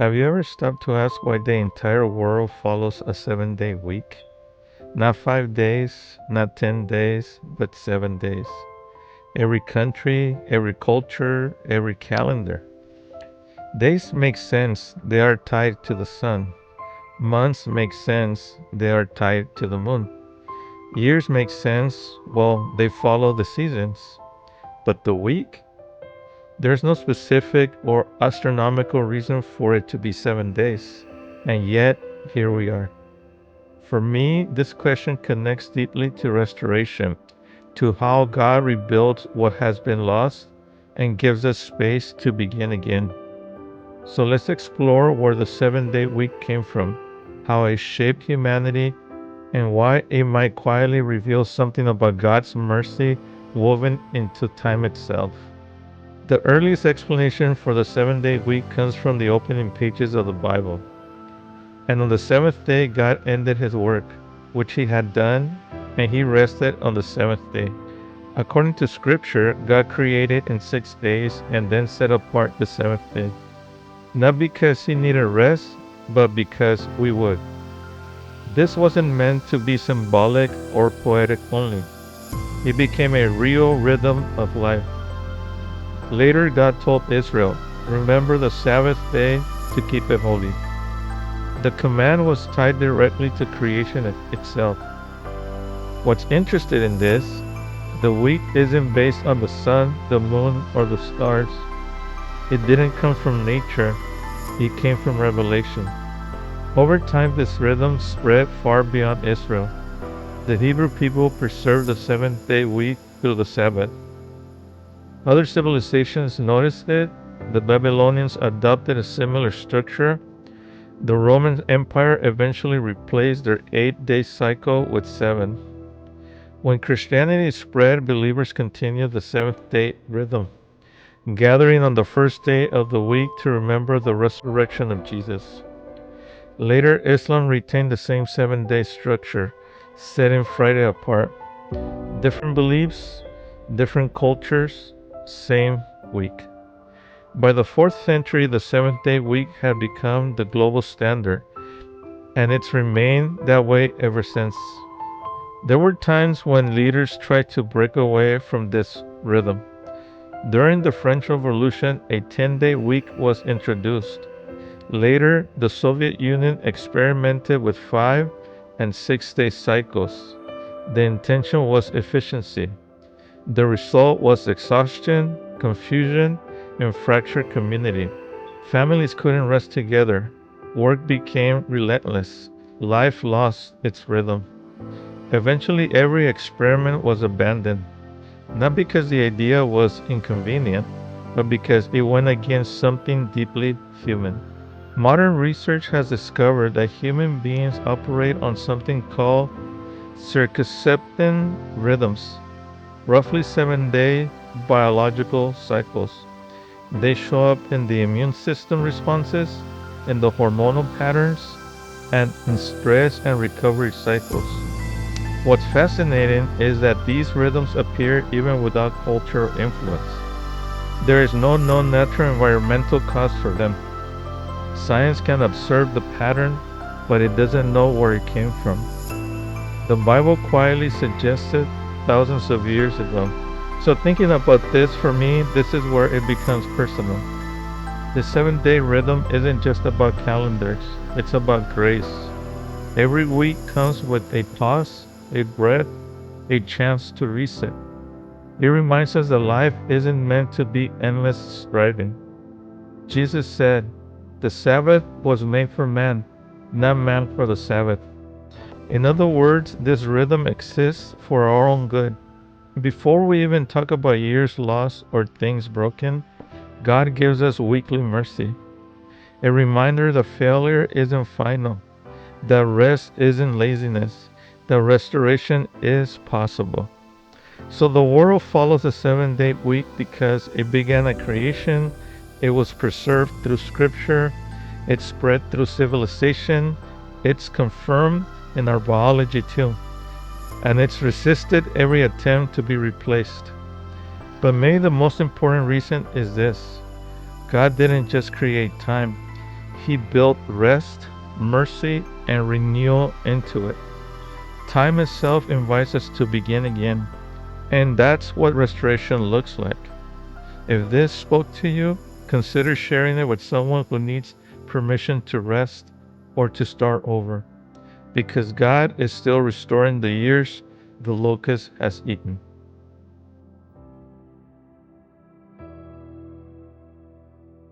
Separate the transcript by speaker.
Speaker 1: Have you ever stopped to ask why the entire world follows a 7-day week? Not 5 days, not 10 days, but 7 days. Every country, every culture, every calendar. Days make sense, they are tied to the sun. Months make sense, they are tied to the moon. Years make sense, well, they follow the seasons. But the week? There's no specific or astronomical reason for it to be 7 days. And yet, here we are. For me, this question connects deeply to restoration, to how God rebuilds what has been lost and gives us space to begin again. So let's explore where the 7-day week came from, how it shaped humanity, and why it might quietly reveal something about God's mercy woven into time itself. The earliest explanation for the 7-day week comes from the opening pages of the Bible. And on the seventh day, God ended his work, which he had done, and he rested on the seventh day. According to scripture, God created in 6 days and then set apart the seventh day. Not because he needed rest, but because we would. This wasn't meant to be symbolic or poetic only. It became a real rhythm of life. Later, God told Israel, "Remember the Sabbath day to keep it holy." The command was tied directly to creation itself. What's interesting in this, the week isn't based on the sun, the moon, or the stars. It didn't come from nature, it came from revelation. Over time, this rhythm spread far beyond Israel. The Hebrew people preserved the seventh-day week through the Sabbath. Other civilizations noticed it. The Babylonians adopted a similar structure. The Roman Empire eventually replaced their 8-day cycle with 7. When Christianity spread, believers continued the seventh-day rhythm, gathering on the first day of the week to remember the resurrection of Jesus. Later, Islam retained the same 7-day structure, setting Friday apart. Different beliefs, different cultures, same week. By the 4th century, the 7th-day week had become the global standard, and it's remained that way ever since. There were times when leaders tried to break away from this rhythm. During the French Revolution, a 10-day week was introduced. Later, the Soviet Union experimented with 5 and 6-day cycles. The intention was efficiency. The result was exhaustion, confusion, and fractured community. Families couldn't rest together. Work became relentless. Life lost its rhythm. Eventually, every experiment was abandoned, not because the idea was inconvenient, but because it went against something deeply human. Modern research has discovered that human beings operate on something called circadian rhythms, roughly 7-day biological cycles. They show up in the immune system responses, in the hormonal patterns, and in stress and recovery cycles. What's fascinating is that these rhythms appear even without cultural influence. There is no known natural environmental cause for them. Science can observe the pattern, but it doesn't know where it came from. The Bible quietly suggested thousands of years ago. So thinking about this, for me, this is where it becomes personal. The 7-day rhythm isn't just about calendars, it's about grace. Every week comes with a pause, a breath, a chance to reset. It reminds us that life isn't meant to be endless striving. Jesus said, "The Sabbath was made for man, not man for the Sabbath." In other words, this rhythm exists for our own good. Before we even talk about years lost or things broken, God gives us weekly mercy. A reminder that failure isn't final, that rest isn't laziness, that restoration is possible. So the world follows a 7-day week because it began at creation, it was preserved through scripture, it spread through civilization, it's confirmed in our biology too, and it's resisted every attempt to be replaced. But maybe the most important reason is this: God didn't just create time, He built rest, mercy, and renewal into it. Time itself invites us to begin again. And that's what restoration looks like. If this spoke to you, consider sharing it with someone who needs permission to rest or to start over. Because God is still restoring the years the locust has eaten.